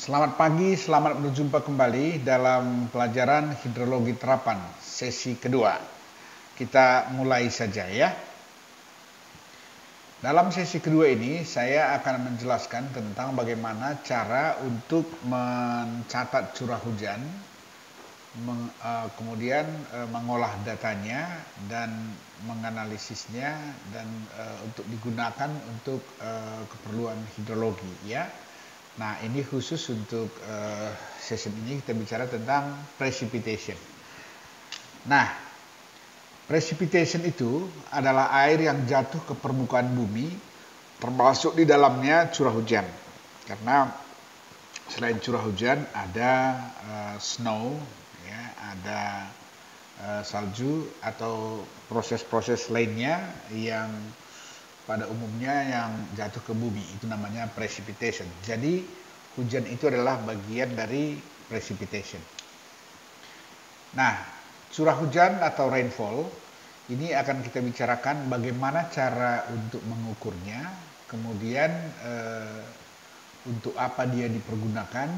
Selamat pagi, selamat berjumpa kembali dalam pelajaran hidrologi terapan sesi kedua. Kita mulai saja ya. Dalam sesi kedua ini saya akan menjelaskan tentang bagaimana cara untuk mencatat curah hujan, kemudian mengolah datanya dan menganalisisnya dan untuk digunakan untuk keperluan hidrologi ya. Nah, ini khusus untuk sesi ini kita bicara tentang precipitation. Nah, precipitation itu adalah air yang jatuh ke permukaan bumi, termasuk di dalamnya curah hujan. Karena selain curah hujan ada snow, ya, ada salju atau proses-proses lainnya yang pada umumnya yang jatuh ke bumi, itu namanya precipitation. Jadi hujan itu adalah bagian dari precipitation. Nah, curah hujan atau rainfall ini akan kita bicarakan bagaimana cara untuk mengukurnya, kemudian untuk apa dia dipergunakan,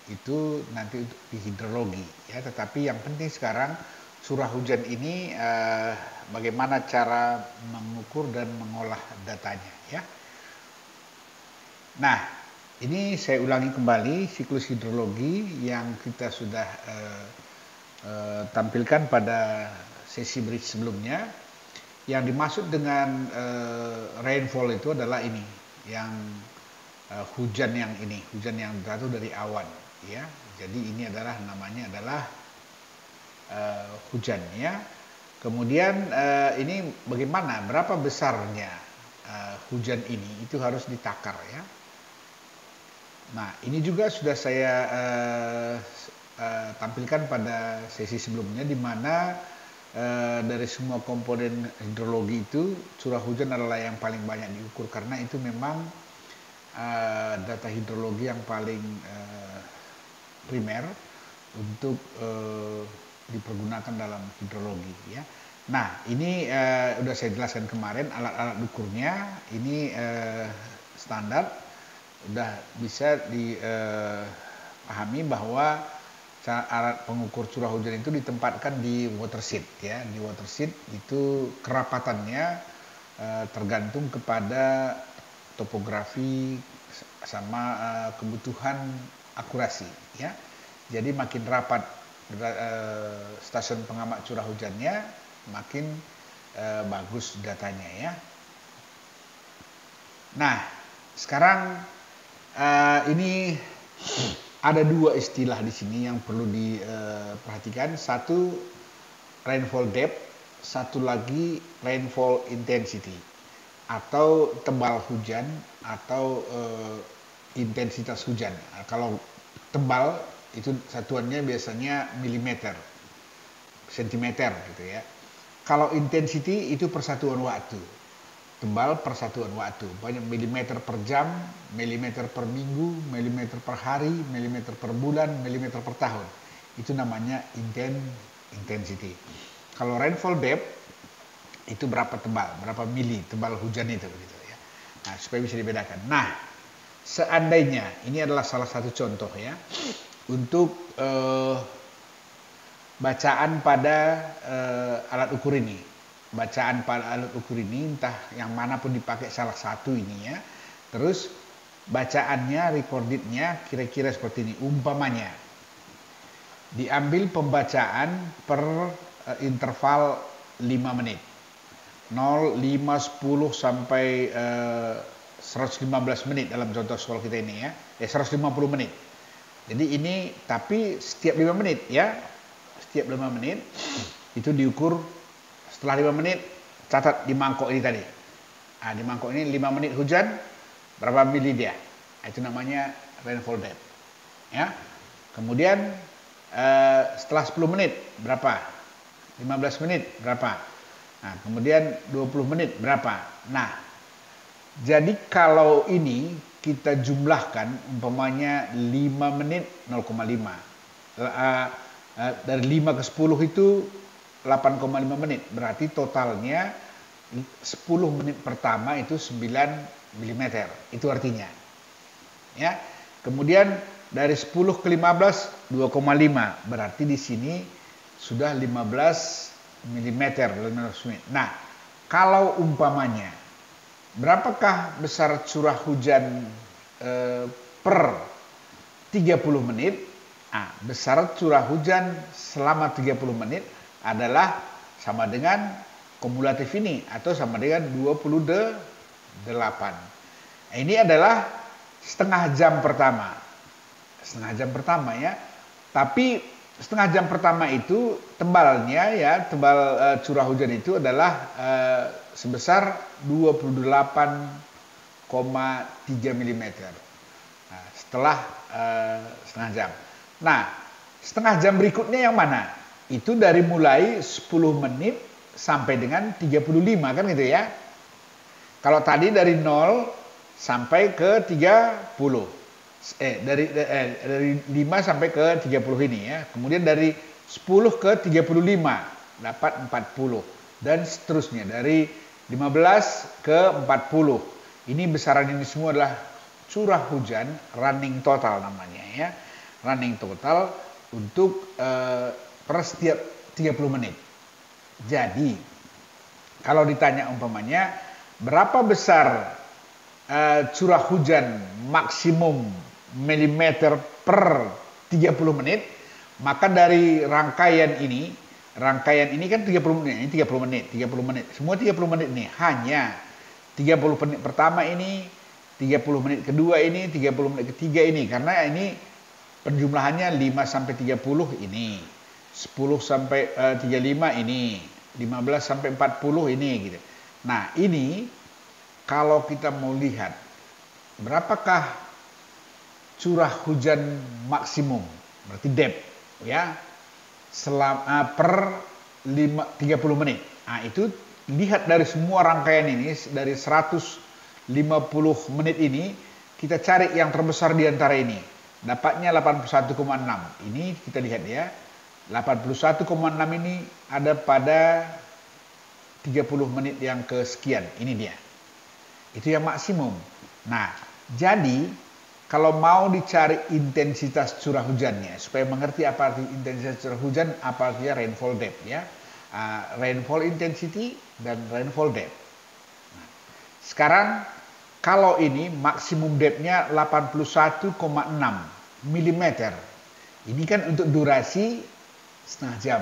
itu nanti untuk di hidrologi ya. Tetapi yang penting sekarang curah hujan ini bagaimana cara mengukur dan mengolah datanya ya. Nah, ini saya ulangi kembali siklus hidrologi yang kita sudah tampilkan pada sesi bridge sebelumnya. Yang dimaksud dengan rainfall itu adalah ini, yang hujan yang ini, hujan yang jatuh dari awan ya. Jadi ini adalah namanya adalah hujan ya. Kemudian ini bagaimana, berapa besarnya hujan ini, itu harus ditakar ya. Nah, ini juga sudah saya tampilkan pada sesi sebelumnya, di mana dari semua komponen hidrologi itu curah hujan adalah yang paling banyak diukur, karena itu memang data hidrologi yang paling primer untuk dipergunakan dalam hidrologi ya. Nah, ini udah saya jelaskan kemarin alat-alat ukurnya ini standar, udah bisa dipahami bahwa alat pengukur curah hujan itu ditempatkan di watershed ya. Di watershed itu kerapatannya tergantung kepada topografi sama kebutuhan akurasi ya. Jadi makin rapat stasiun pengamat curah hujannya, makin bagus datanya ya. Nah, sekarang ini ada dua istilah di sini yang perlu diperhatikan. Satu rainfall depth, satu lagi rainfall intensity atau tebal hujan atau intensitas hujan. Nah, kalau tebal itu satuannya biasanya milimeter, sentimeter gitu ya. Kalau intensity itu persatuan waktu, tebal persatuan waktu, banyak milimeter per jam, milimeter per minggu, milimeter per hari, milimeter per bulan, milimeter per tahun. Itu namanya intensity. Kalau rainfall depth itu berapa tebal, berapa mili tebal hujan itu gitu ya. Nah, supaya bisa dibedakan. Nah, seandainya ini adalah salah satu contoh ya, untuk bacaan pada alat ukur ini. Bacaan pada alat ukur ini entah yang manapun dipakai salah satu ini ya. Terus bacaannya, recordednya kira-kira seperti ini. Umpamanya diambil pembacaan per interval 5 menit. 0, 5, 10 sampai 115 menit dalam contoh sekolah kita ini ya. 150 menit. Jadi ini tapi setiap 5 menit ya. Setiap 5 menit itu diukur. Setelah 5 menit catat di mangkok ini tadi. Nah, di mangkok ini 5 menit hujan, berapa mili dia. Nah, itu namanya rainfall depth. Ya. Kemudian setelah 10 menit berapa? 15 menit berapa? Nah, kemudian 20 menit berapa? Nah, jadi kalau ini kita jumlahkan, umpamanya 5 menit 0,5. Dari 5 ke 10 itu 8,5 menit. Berarti totalnya 10 menit pertama itu 9 mm. Itu artinya. Ya. Kemudian dari 10 ke 15 2,5. Berarti di sini sudah 15 mm. Nah, kalau umpamanya berapakah besar curah hujan per 30 menit? Nah, besar curah hujan selama 30 menit adalah sama dengan kumulatif ini atau sama dengan 28. Nah, ini adalah setengah jam pertama. Setengah jam pertama ya. Tapi setengah jam pertama itu tebalnya ya, tebal curah hujan itu adalah sebesar 28,3 mm. Nah, setelah setengah jam. Nah, setengah jam berikutnya yang mana? Itu dari mulai 10 menit sampai dengan 35 kan gitu ya. Kalau tadi dari 0 sampai ke 30. Dari 5 sampai ke 30 ini ya. Kemudian dari 10 ke 35 dapat 40 dan seterusnya dari 15 ke 40. Ini besaran ini semua adalah curah hujan running total namanya ya. Running total untuk per setiap 30 menit. Jadi kalau ditanya umpamanya berapa besar curah hujan maksimum milimeter per 30 menit, maka dari rangkaian ini kan 30 menit, ini 30 menit, 30 menit. Semua 30 menit ini hanya 30 menit pertama ini, 30 menit kedua ini, 30 menit ketiga ini, karena ini penjumlahannya 5 sampai 30 ini, 10 sampai 35 ini, 15 sampai 40 ini gitu. Nah, ini kalau kita mau lihat berapakah curah hujan maksimum, berarti depth ya, selama per 30 menit. Nah, itu lihat dari semua rangkaian ini, dari 150 menit ini, kita cari yang terbesar di antara ini. Dapatnya 81,6. Ini kita lihat ya. 81,6 ini ada pada 30 menit yang kesekian. Ini dia. Itu yang maksimum. Nah, jadi kalau mau dicari intensitas curah hujannya, supaya mengerti apa arti intensitas curah hujan, apa artinya rainfall depth ya. Rainfall intensity dan rainfall depth. Nah, sekarang kalau ini maksimum depth-nya 81,6 mm. Ini kan untuk durasi setengah jam.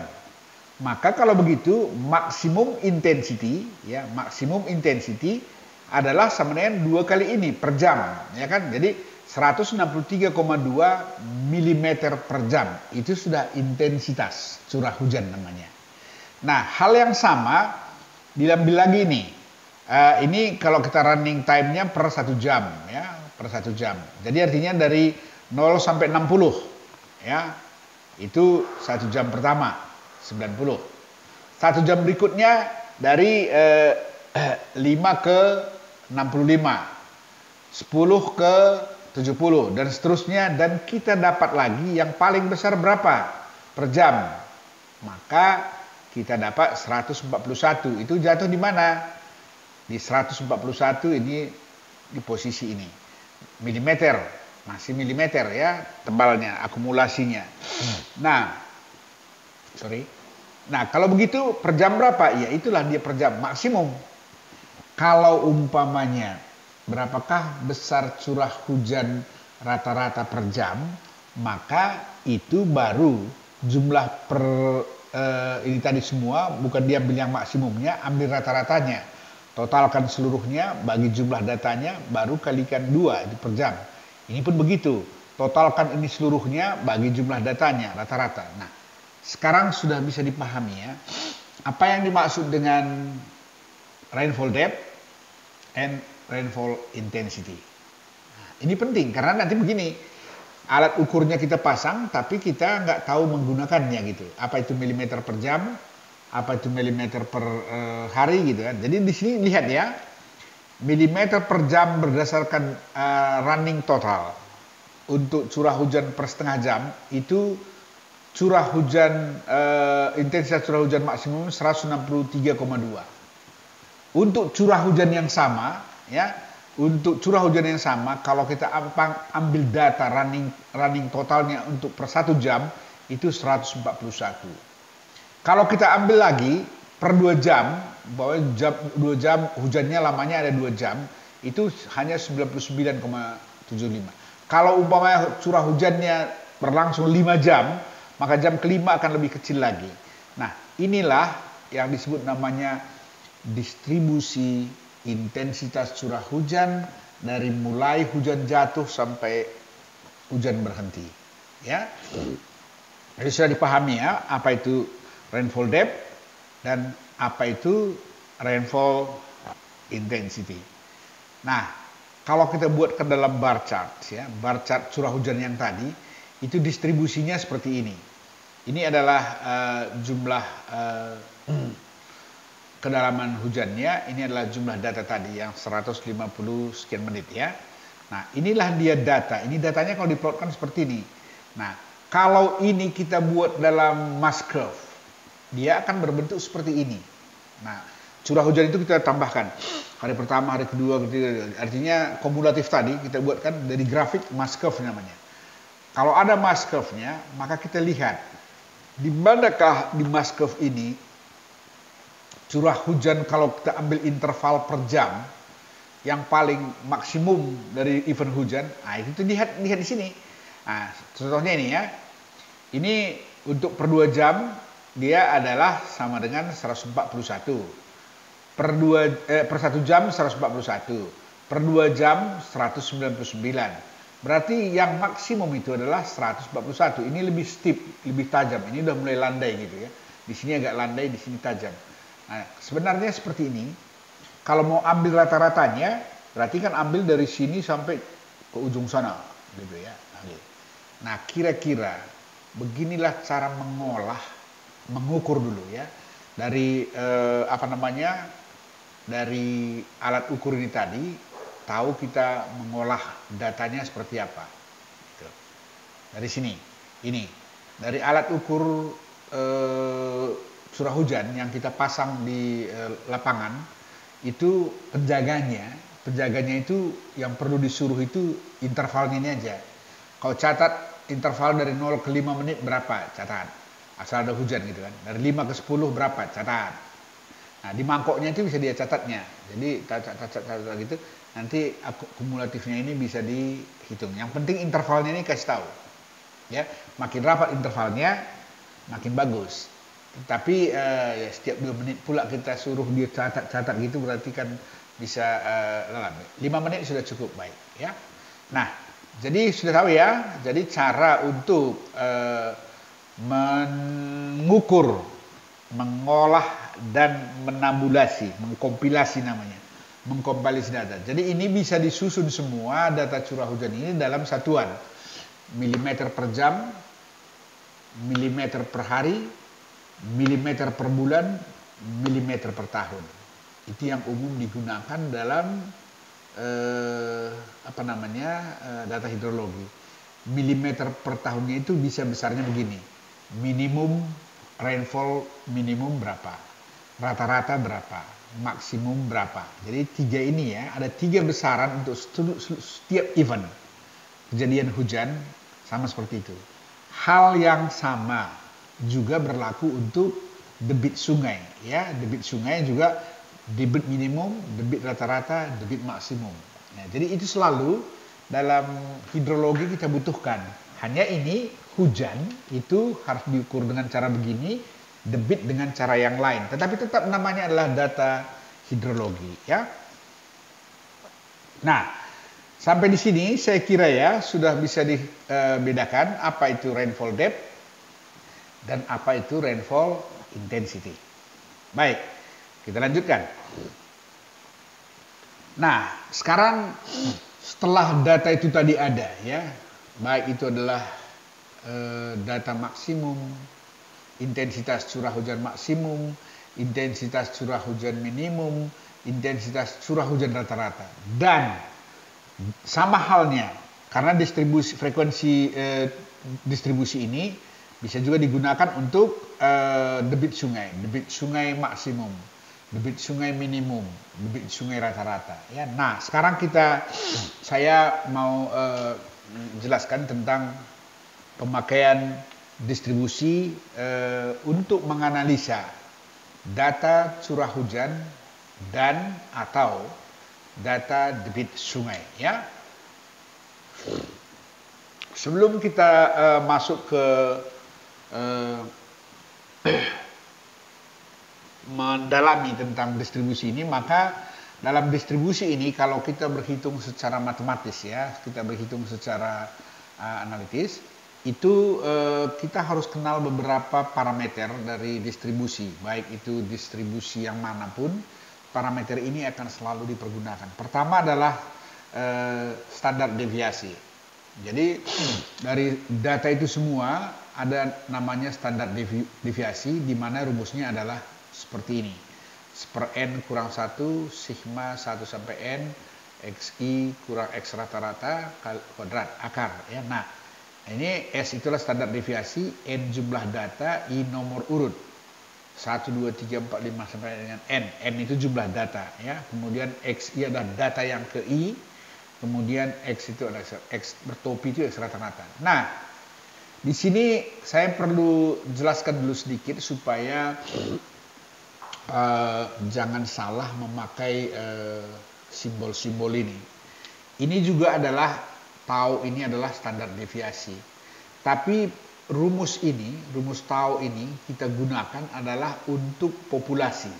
Maka kalau begitu maksimum intensity ya, maksimum intensity adalah sama dengan 2 kali ini per jam ya kan. Jadi 163,2 mm per jam. Itu sudah intensitas curah hujan namanya. Nah, hal yang sama diambil lagi nih. Ini kalau kita running time-nya per 1 jam ya, per 1 jam. Jadi artinya dari 0 sampai 60 ya. Itu 1 jam pertama 90. 1 jam berikutnya dari 5 ke 65, 10 ke 70 dan seterusnya, dan kita dapat lagi yang paling besar berapa per jam. Maka kita dapat 141. Itu jatuh di mana? Di 141 ini, di posisi ini. Milimeter, masih milimeter ya tebalnya, akumulasinya. Nah, kalau begitu per jam berapa? Ya itulah dia per jam maksimum. Kalau umpamanya berapakah besar curah hujan rata-rata per jam, maka itu baru jumlah per ini tadi semua, bukan diambil yang maksimumnya, ambil rata-ratanya. Totalkan seluruhnya, bagi jumlah datanya, baru kalikan 2 itu per jam. Ini pun begitu. Totalkan ini seluruhnya, bagi jumlah datanya, rata-rata. Nah, sekarang sudah bisa dipahami ya, apa yang dimaksud dengan rainfall depth and rainfall intensity. Nah, ini penting, karena nanti begini, alat ukurnya kita pasang, tapi kita nggak tahu menggunakannya gitu. Apa itu milimeter per jam, apa itu milimeter per hari gitu kan. Jadi di sini lihat ya, milimeter per jam berdasarkan running total. Untuk curah hujan per setengah jam itu curah hujan intensitas curah hujan maksimum 163,2. Untuk curah hujan yang sama ya, untuk curah hujan yang sama, kalau kita ambil data running totalnya untuk per 1 jam, itu 141. Kalau kita ambil lagi per 2 jam, bahwa 2 jam hujannya lamanya ada 2 jam, itu hanya 99,75. Kalau umpamanya curah hujannya berlangsung 5 jam, maka jam kelima akan lebih kecil lagi. Nah, inilah yang disebut namanya distribusi intensitas curah hujan dari mulai hujan jatuh sampai hujan berhenti. Ya, jadi sudah dipahami ya apa itu rainfall depth dan apa itu rainfall intensity. Nah, kalau kita buat ke dalam bar chart ya, bar chart curah hujan yang tadi itu distribusinya seperti ini. Ini adalah jumlah kedalaman hujannya, ini adalah jumlah data tadi yang 150 sekian menit ya. Nah, inilah dia data. Ini datanya kalau diplotkan seperti ini. Nah, kalau ini kita buat dalam mass curve, dia akan berbentuk seperti ini. Nah, curah hujan itu kita tambahkan hari pertama, hari kedua, ketiga. Artinya kumulatif tadi kita buatkan dari grafik mass curve namanya. Kalau ada mass curve-nya, maka kita lihat di manakah di mass curve ini curah hujan kalau kita ambil interval per jam yang paling maksimum dari event hujan. Nah, itu lihat di sini. Nah, contohnya ini ya. Ini untuk per 2 jam dia adalah sama dengan 141. Per 1 jam 141. Per 2 jam 199. Berarti yang maksimum itu adalah 141. Ini lebih steep, lebih tajam. Ini udah mulai landai gitu ya. Di sini agak landai, di sini tajam. Nah, sebenarnya seperti ini. Kalau mau ambil rata-ratanya, berarti kan ambil dari sini sampai ke ujung sana, gitu ya. Nah, kira-kira beginilah cara mengukur dulu ya. Dari dari alat ukur ini tadi, tahu kita mengolah datanya seperti apa. Gitu. Dari sini, ini dari alat ukur curah hujan yang kita pasang di lapangan itu penjaganya itu yang perlu disuruh itu intervalnya ini aja. Kalau catat interval dari 0 ke 5 menit berapa, catat. Asal ada hujan gitu kan. Dari 5 ke 10 berapa, catat. Nah, di mangkoknya itu bisa dia catatnya. Jadi catat gitu. Nanti kumulatifnya ini bisa dihitung. Yang penting intervalnya ini kasih tahu. Ya, makin rapat intervalnya makin bagus. Tapi ya setiap 2 menit pula kita suruh dia catat gitu berarti kan bisa lama. 5 menit sudah cukup baik ya. Nah, jadi sudah tahu ya. Jadi cara untuk mengukur, mengolah dan menambulasi, mengkompilasi namanya. Mengkompilasi data. Jadi ini bisa disusun semua data curah hujan ini dalam satuan milimeter per jam, milimeter per hari, milimeter per bulan, milimeter per tahun. Itu yang umum digunakan dalam data hidrologi. Milimeter per tahunnya itu bisa besarnya begini. Minimum rainfall minimum berapa? Rata-rata berapa? Maksimum berapa? Jadi 3 ini ya, ada 3 besaran untuk setiap event kejadian hujan sama seperti itu. Hal yang sama juga berlaku untuk debit sungai ya. Debit sungai juga debit minimum, debit rata-rata, debit maksimum. Nah, jadi itu selalu dalam hidrologi kita butuhkan. Hanya ini hujan itu harus diukur dengan cara begini, debit dengan cara yang lain. Tetapi tetap namanya adalah data hidrologi ya. Nah, sampai di sini saya kira ya sudah bisa dibedakan apa itu rainfall depth dan apa itu rainfall intensity. Baik, kita lanjutkan. Nah, sekarang setelah data itu tadi ada ya, baik itu adalah data maksimum, intensitas curah hujan maksimum, intensitas curah hujan minimum, intensitas curah hujan rata-rata, dan sama halnya karena frekuensi distribusi ini bisa juga digunakan untuk debit sungai maksimum. debit sungai minimum, debit sungai rata-rata. Ya, nah sekarang saya mau jelaskan tentang pemakaian distribusi untuk menganalisa data curah hujan dan atau data debit sungai. Ya, sebelum kita masuk ke mendalami tentang distribusi ini, maka dalam distribusi ini kalau kita berhitung secara matematis ya, kita berhitung secara analitis, itu kita harus kenal beberapa parameter dari distribusi, baik itu distribusi yang manapun, parameter ini akan selalu dipergunakan. Pertama adalah standar deviasi. Jadi dari data itu semua ada namanya standar deviasi, di mana rumusnya adalah seperti ini. Per N kurang 1, sigma 1 sampai N, XI kurang X rata-rata kuadrat akar. Ya. Nah, ini S itulah standar deviasi, N jumlah data, I nomor urut. 1, 2, 3, 4, 5 sampai dengan N. N itu jumlah data. Ya. Kemudian XI adalah data yang ke I. Kemudian X itu adalah X bertopi itu X rata-rata. Nah, di sini saya perlu jelaskan dulu sedikit supaya jangan salah memakai simbol-simbol ini. Ini juga adalah tau, ini adalah standar deviasi. Tapi rumus tau ini kita gunakan adalah untuk populasi.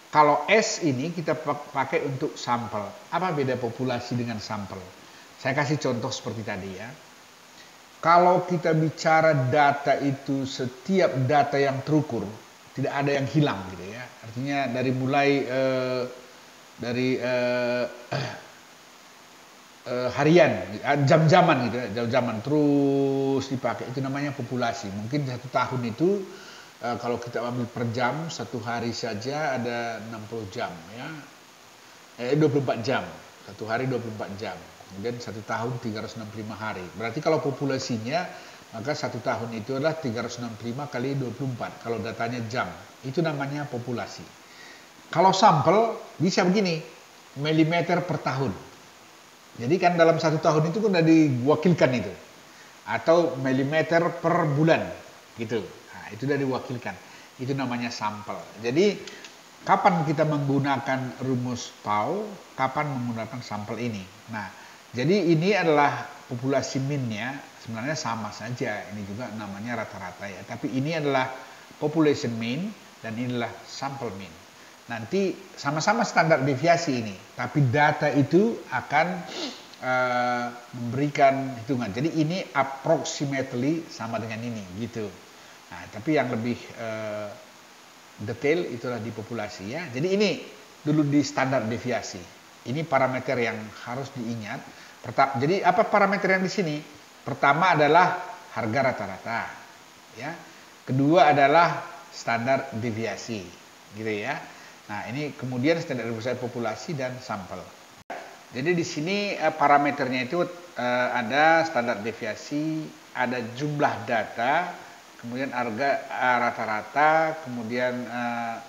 Kalau S ini kita pakai untuk sampel. Apa beda populasi dengan sampel? Saya kasih contoh seperti tadi ya. Kalau kita bicara data itu setiap data yang terukur, tidak ada yang hilang gitu ya. Artinya dari mulai harian, jam-jaman gitu ya, jam-jaman terus dipakai, itu namanya populasi. Mungkin 1 tahun itu kalau kita ambil per jam, 1 hari saja ada 60 jam ya. 24 jam. 1 hari 24 jam. Kemudian 1 tahun 365 hari. Berarti kalau populasinya, maka 1 tahun itu adalah 365 kali 24. Kalau datanya jam, itu namanya populasi. Kalau sampel bisa begini, milimeter per tahun. Jadi kan dalam 1 tahun itu kan sudah diwakilkan itu. Atau milimeter per bulan, gitu. Nah, itu sudah diwakilkan. Itu namanya sampel. Jadi kapan kita menggunakan rumus tau, kapan menggunakan sampel ini. Nah, jadi ini adalah populasi min-nya, sebenarnya sama saja. Ini juga namanya rata-rata ya. Tapi ini adalah population mean dan inilah sampel mean. Nanti sama-sama standar deviasi ini, tapi data itu akan memberikan hitungan. Jadi ini approximately sama dengan ini, gitu. Nah, tapi yang lebih detail itulah di populasi ya. Jadi ini dulu di standar deviasi. Ini parameter yang harus diingat. Jadi apa parameter yang di sini? Pertama adalah harga rata-rata, ya. Kedua adalah standar deviasi, gitu ya. Nah, ini kemudian standar deviasi populasi dan sampel. Jadi di sini parameternya itu ada standar deviasi, ada jumlah data, kemudian harga rata-rata, kemudian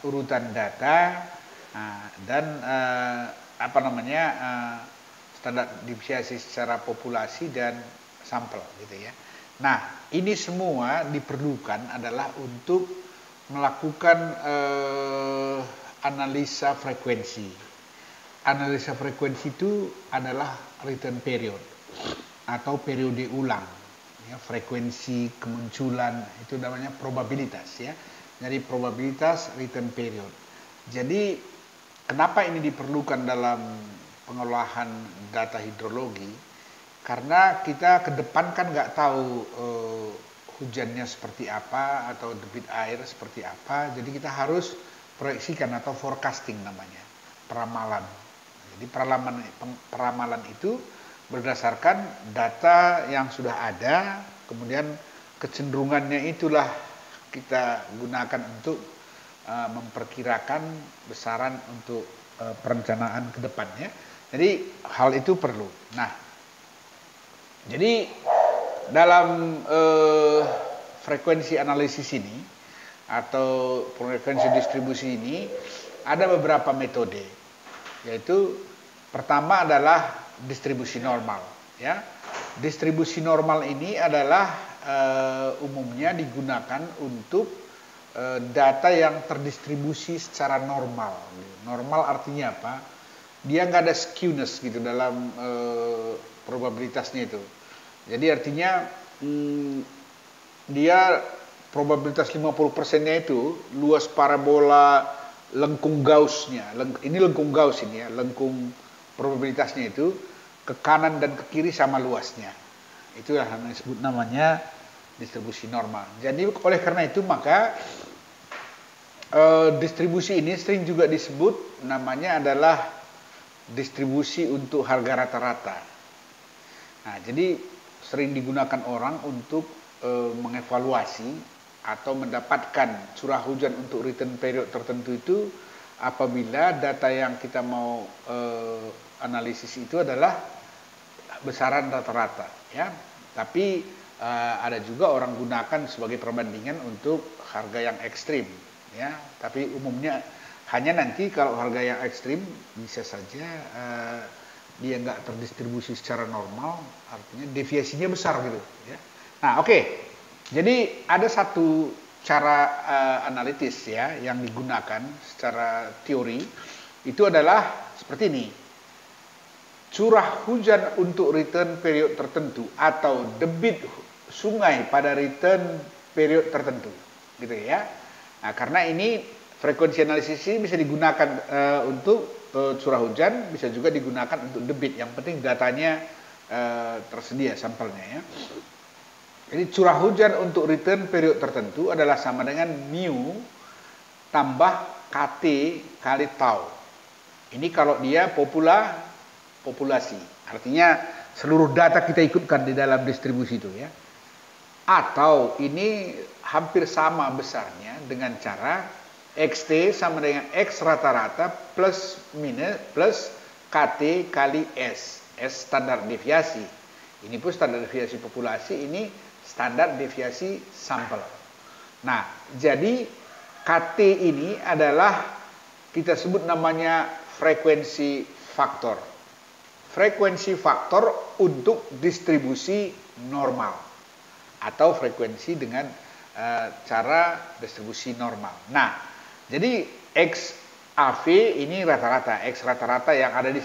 urutan data, dan standar deviasi secara populasi dan sampel, gitu ya. Nah, ini semua diperlukan adalah untuk melakukan analisa frekuensi. Analisa frekuensi itu adalah return period atau periode ulang. Ya, frekuensi kemunculan itu namanya probabilitas ya. Jadi probabilitas return period. Jadi kenapa ini diperlukan dalam pengolahan data hidrologi? Karena kita ke depan kan nggak tahu hujannya seperti apa atau debit air seperti apa. Jadi kita harus proyeksikan atau forecasting namanya, peramalan. Jadi peramalan itu berdasarkan data yang sudah ada, kemudian kecenderungannya itulah kita gunakan untuk memperkirakan besaran untuk perencanaan ke depannya. Jadi hal itu perlu. Nah, jadi dalam frekuensi analisis ini atau frekuensi distribusi ini ada beberapa metode, yaitu pertama adalah distribusi normal, ya. Distribusi normal ini adalah umumnya digunakan untuk data yang terdistribusi secara normal. Normal artinya apa? Dia nggak ada skewness gitu dalam probabilitasnya itu. Jadi artinya dia probabilitas 50%-nya itu luas parabola lengkung Gauss-nya. Ini lengkung Gauss ini ya, lengkung probabilitasnya itu ke kanan dan ke kiri sama luasnya. Itulah yang disebut namanya distribusi normal. Jadi oleh karena itu maka distribusi ini sering juga disebut namanya adalah distribusi untuk harga rata-rata. Nah, jadi sering digunakan orang untuk mengevaluasi atau mendapatkan curah hujan untuk return period tertentu itu apabila data yang kita mau analisis itu adalah besaran rata-rata, ya. Tapi ada juga orang gunakan sebagai perbandingan untuk harga yang ekstrim, ya. Tapi umumnya hanya nanti kalau harga yang ekstrim bisa saja dia nggak terdistribusi secara normal, artinya deviasinya besar gitu, ya. Nah, oke. Jadi ada satu cara analitis ya yang digunakan secara teori itu adalah seperti ini. Curah hujan untuk return period tertentu atau debit sungai pada return period tertentu, gitu ya. Nah, karena ini frekuensi analisis ini bisa digunakan untuk curah hujan, bisa juga digunakan untuk debit. Yang penting datanya tersedia sampelnya ya. Jadi curah hujan untuk return period tertentu adalah sama dengan mu tambah KT kali tau. Ini kalau dia populasi. Artinya seluruh data kita ikutkan di dalam distribusi itu ya. Atau ini hampir sama besarnya dengan cara XT sama dengan X rata-rata plus KT kali S. S standar deviasi. Ini pun standar deviasi populasi, ini standar deviasi sampel. Nah, jadi KT ini adalah kita sebut namanya frekuensi faktor. Frekuensi faktor untuk distribusi normal atau frekuensi dengan cara distribusi normal. Nah, jadi XAV ini rata-rata, X rata-rata yang ada di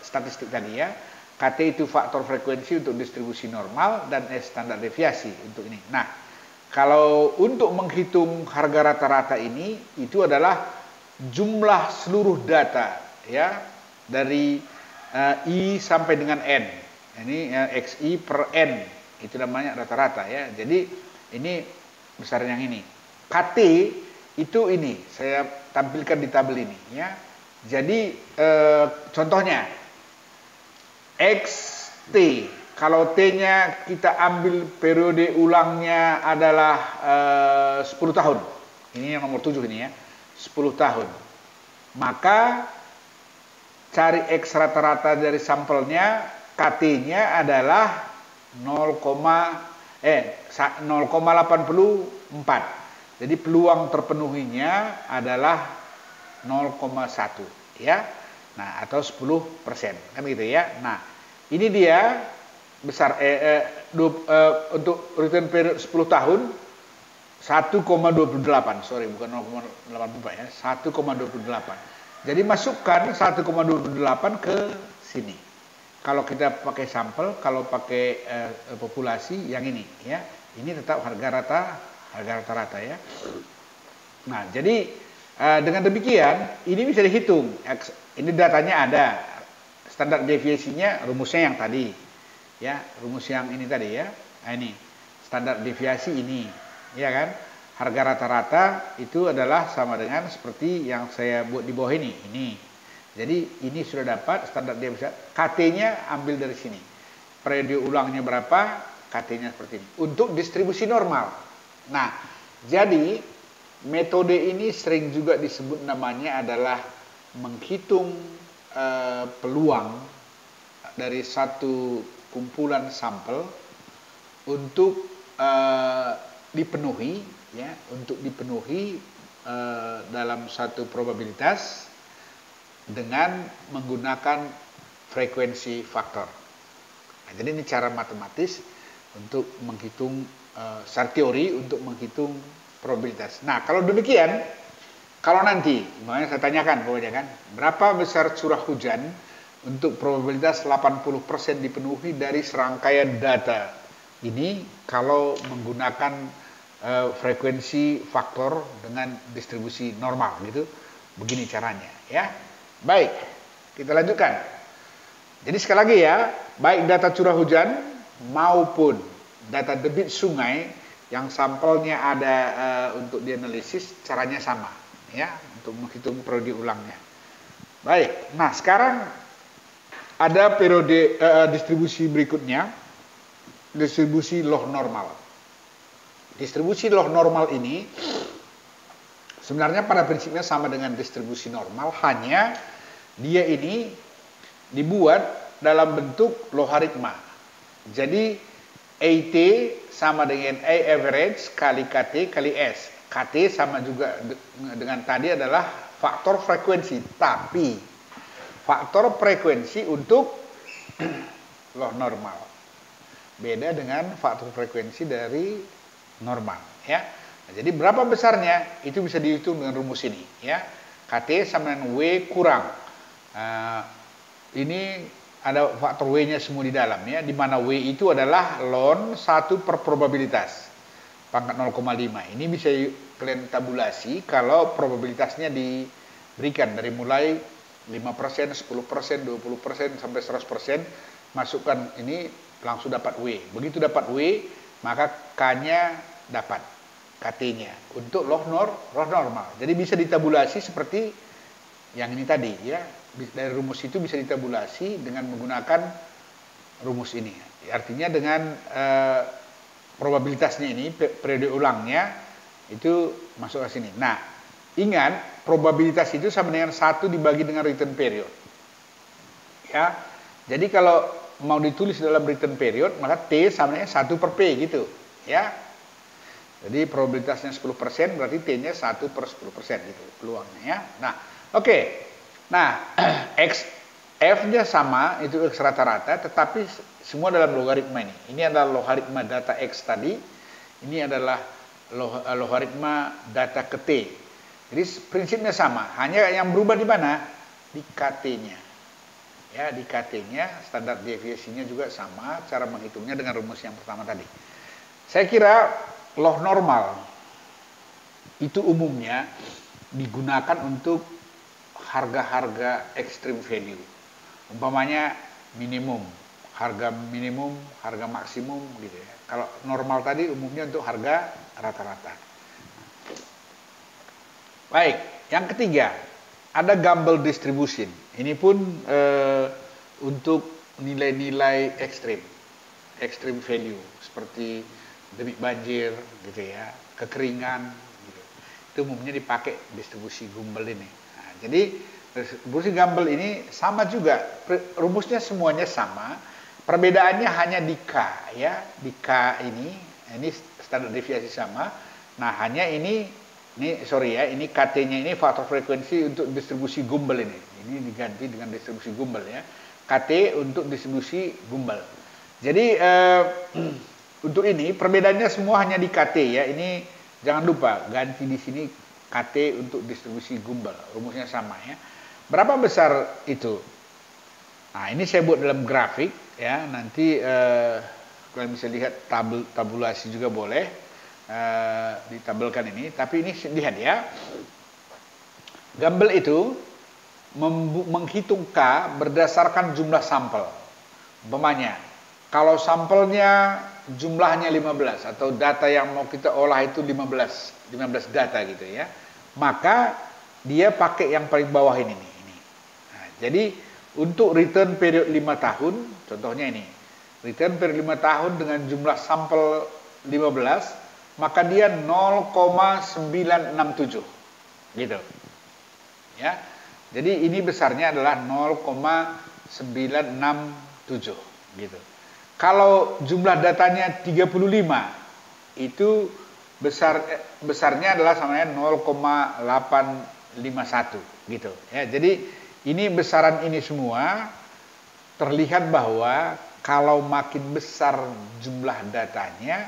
statistik tadi ya. KT itu faktor frekuensi untuk distribusi normal dan S standar deviasi untuk ini. Nah, kalau untuk menghitung harga rata-rata ini itu adalah jumlah seluruh data ya dari I sampai dengan N. Ini XI per N itu namanya rata-rata ya. Jadi ini besar yang ini. KT itu ini saya tampilkan di tabel ini ya. Jadi contohnya XT, kalau T-nya kita ambil periode ulangnya adalah 10 tahun. Ini yang nomor 7 ini ya. 10 tahun. Maka cari X rata-rata dari sampelnya, KT-nya adalah 0,84. Jadi peluang terpenuhinya adalah 0,1 ya. Nah, atau 10%, kan gitu ya. Nah, ini dia besar untuk return period 10 tahun 1,28, sorry bukan 0,84 ya, 1,28. Jadi masukkan 1,28 ke sini. Kalau kita pakai sampel, kalau pakai populasi yang ini ya. Ini tetap harga rata-rata ya. Nah, jadi dengan demikian ini bisa dihitung. Ini datanya ada, standar deviasinya rumusnya yang tadi ya, rumus yang ini tadi ya. Nah, ini standar deviasi ini ya kan, harga rata-rata itu adalah sama dengan seperti yang saya buat di bawah ini. Jadi ini sudah dapat standar deviasi, KT-nya ambil dari sini, periode ulangnya berapa, KT-nya seperti ini untuk distribusi normal. Nah, jadi metode ini sering juga disebut namanya adalah menghitung peluang dari satu kumpulan sampel untuk dipenuhi ya untuk dipenuhi dalam satu probabilitas dengan menggunakan frekuensi faktor. Nah, jadi ini cara matematis untuk menghitung secara teori untuk menghitung probabilitas. Nah, kalau demikian, kalau nanti, makanya saya tanyakan pokoknya kan, berapa besar curah hujan untuk probabilitas 80% dipenuhi dari serangkaian data ini kalau menggunakan frekuensi faktor dengan distribusi normal gitu. Begini caranya ya. Baik, kita lanjutkan. Jadi sekali lagi ya, baik data curah hujan maupun data debit sungai yang sampelnya ada untuk dianalisis, caranya sama ya untuk menghitung periode ulangnya. Baik, nah sekarang ada periode distribusi berikutnya, distribusi log normal. Distribusi log normal ini sebenarnya pada prinsipnya sama dengan distribusi normal, hanya dia ini dibuat dalam bentuk logaritma. Jadi AT sama dengan A average kali KT kali S. KT sama juga dengan tadi adalah faktor frekuensi, tapi faktor frekuensi untuk log normal. Beda dengan faktor frekuensi dari normal ya. Nah, jadi berapa besarnya itu bisa dihitung dengan rumus ini ya. KT sama dengan W kurang ini ada faktor W-nya semua di dalam ya, di mana W itu adalah ln 1 per probabilitas pangkat 0,5. Ini bisa kalian tabulasi kalau probabilitasnya diberikan dari mulai 5%, 10%, 20% sampai 100%, masukkan ini langsung dapat W. Begitu dapat W, maka K-nya dapat KT-nya untuk log normal. Jadi bisa ditabulasi seperti yang ini tadi ya. Dari rumus itu bisa ditabulasi dengan menggunakan rumus ini. Artinya dengan probabilitasnya ini, periode ulangnya itu masuk ke sini. Nah, ingat probabilitas itu sama dengan 1 dibagi dengan return period. Ya. Jadi kalau mau ditulis dalam return period, maka T sama dengan 1 per P gitu, ya. Jadi probabilitasnya 10%, berarti T-nya 1 per 10% gitu peluangnya ya. Nah, oke. Nah, F-nya sama, itu X rata-rata, tetapi semua dalam logaritma ini. Ini adalah logaritma data X tadi, ini adalah logaritma data ke T. Jadi prinsipnya sama, hanya yang berubah di mana? Di KT-nya. Ya, di KT-nya, standar deviasinya juga sama, cara menghitungnya dengan rumus yang pertama tadi. Saya kira log normal itu umumnya digunakan untuk harga-harga extreme value. Umpamanya minimum, harga minimum, harga maksimum gitu ya. Kalau normal tadi umumnya untuk harga rata-rata. Baik, yang ketiga, ada Gumbel distribution. Ini pun untuk nilai-nilai extreme value seperti debit banjir gitu ya, kekeringan gitu. Itu umumnya dipakai distribusi Gumbel ini. Jadi distribusi Gumbel ini sama juga, rumusnya semuanya sama, perbedaannya hanya di K ya, di K ini standar deviasi sama. Nah hanya ini KT-nya ini faktor frekuensi untuk distribusi Gumbel ini diganti dengan distribusi Gumbel ya, KT untuk distribusi Gumbel. Jadi untuk ini perbedaannya semua hanya di KT ya, ini jangan lupa ganti di sini KT untuk distribusi Gumbel, rumusnya sama ya. Berapa besar itu? Nah, ini saya buat dalam grafik ya, nanti kalian bisa lihat tabulasi juga boleh ditabelkan ini, tapi ini lihat ya. Gumbel itu menghitung K berdasarkan jumlah sampel. Umpamanya, kalau sampelnya jumlahnya 15 atau data yang mau kita olah itu 15 data gitu ya, maka dia pakai yang paling bawah ini nih. Nah, jadi untuk return period 5 tahun, contohnya ini, return period 5 tahun dengan jumlah sampel 15, maka dia 0,967 gitu ya. Jadi ini besarnya adalah 0,967 gitu. Kalau jumlah datanya 35, itu besarnya adalah samanya 0,851 gitu ya. Jadi ini besaran ini semua terlihat bahwa kalau makin besar jumlah datanya,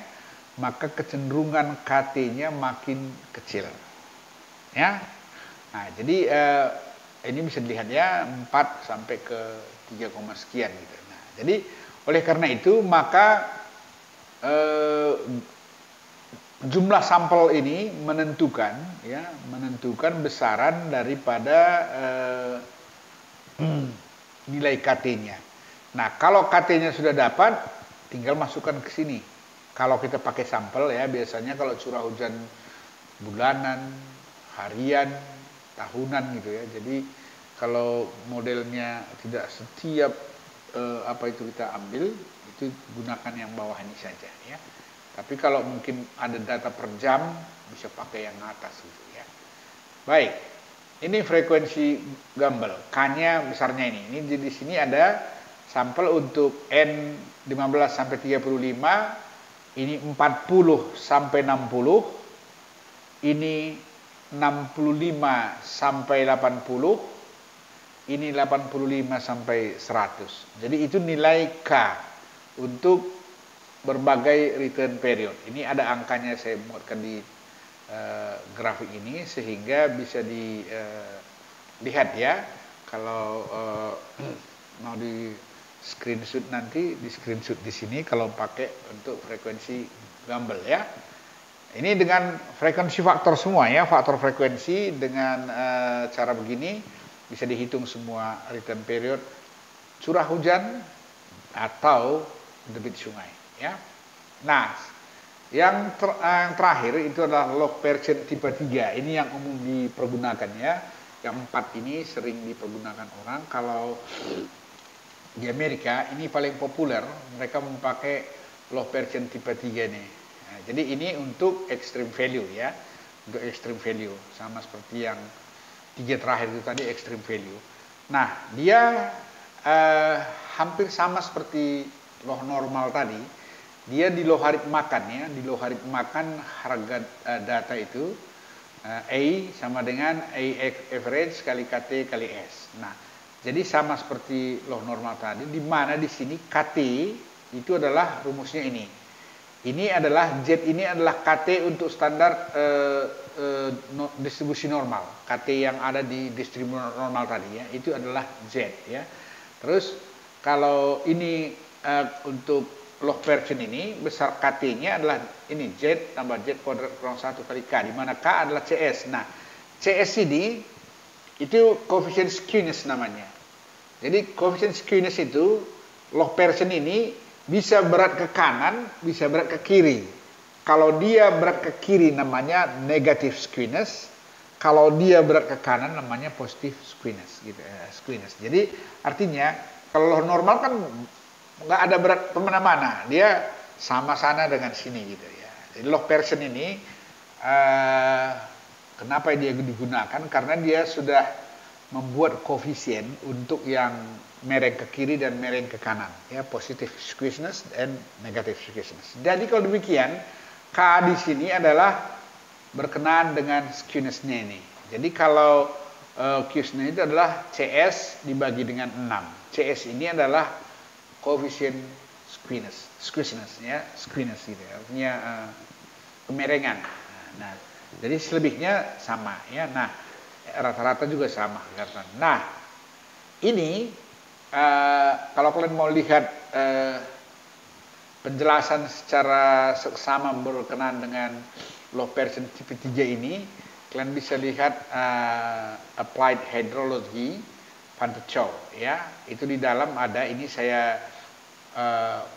maka kecenderungan KT-nya makin kecil. Ya. Nah, jadi ini bisa dilihat ya 4 sampai ke 3, sekian gitu. Nah, jadi oleh karena itu maka jumlah sampel ini menentukan besaran daripada nilai KT-nya. Nah, kalau KT-nya sudah dapat, tinggal masukkan ke sini. Kalau kita pakai sampel ya, biasanya kalau curah hujan bulanan, harian, tahunan gitu ya. Jadi kalau modelnya tidak setiap apa itu kita ambil, itu gunakan yang bawah ini saja ya. Tapi kalau mungkin ada data per jam, bisa pakai yang atas gitu ya. Baik, ini frekuensi Gumbel, K-nya besarnya ini. Ini di sini ada sampel untuk N15 sampai 35, ini 40 sampai 60, ini 65 sampai 80, ini 85 sampai 100. Jadi itu nilai K untuk berbagai return period. Ini ada angkanya, saya buatkan di grafik ini sehingga bisa dilihat ya. Kalau mau di screenshot nanti, di screenshot di sini kalau pakai untuk frekuensi Gumbel ya. Ini dengan frekuensi faktor semua ya, faktor frekuensi dengan cara begini bisa dihitung semua return period curah hujan atau debit sungai ya. Nah, yang terakhir itu adalah log percent tipe 3. Ini yang umum dipergunakan ya. Yang 4 ini sering dipergunakan orang. Kalau di Amerika ini paling populer, mereka memakai log percent tipe 3 nih. Nah, jadi ini untuk extreme value ya. Untuk extreme value, sama seperti yang 3 terakhir itu tadi extreme value. Nah, dia hampir sama seperti log normal tadi. Dia di logaritmakan ya, di logaritmakan harga data itu A sama dengan A average kali KT kali S. Nah, jadi sama seperti log normal tadi, di mana di sini KT itu adalah rumusnya ini. Ini adalah Z, ini adalah KT untuk standar distribusi normal. KT yang ada di distribusi normal tadi ya, itu adalah Z ya. Terus kalau ini untuk log percent ini, besar KT-nya adalah ini Z tambah Z kuadrat kurang 1 kali K, di mana K adalah CS. Nah, CS ini itu coefficient skewness namanya. Jadi coefficient skewness itu log percent ini bisa berat ke kanan, bisa berat ke kiri. Kalau dia berat ke kiri namanya negative skewness, kalau dia berat ke kanan namanya positive skewness gitu, skewness. Jadi artinya kalau normal kan nggak ada berat kemana-mana, dia sama sana dengan sini gitu ya. Jadi log percent ini kenapa dia digunakan? Karena dia sudah membuat koefisien untuk yang mereng ke kiri dan mereng ke kanan ya, positive skewness dan negative skewness. Jadi kalau demikian K di sini adalah berkenaan dengan skewness-nya ini. Jadi kalau skewness itu adalah CS dibagi dengan 6. CS ini adalah koefisien skewness ya, skewness gitu ya, artinya kemerengan. Nah, jadi selebihnya sama ya. Nah, rata-rata juga sama. Nah, ini kalau kalian mau lihat penjelasan secara seksama berkenaan dengan log percent tipe 3 ini, kalian bisa lihat applied hydrology Van der Chow ya. Itu di dalam ada, ini saya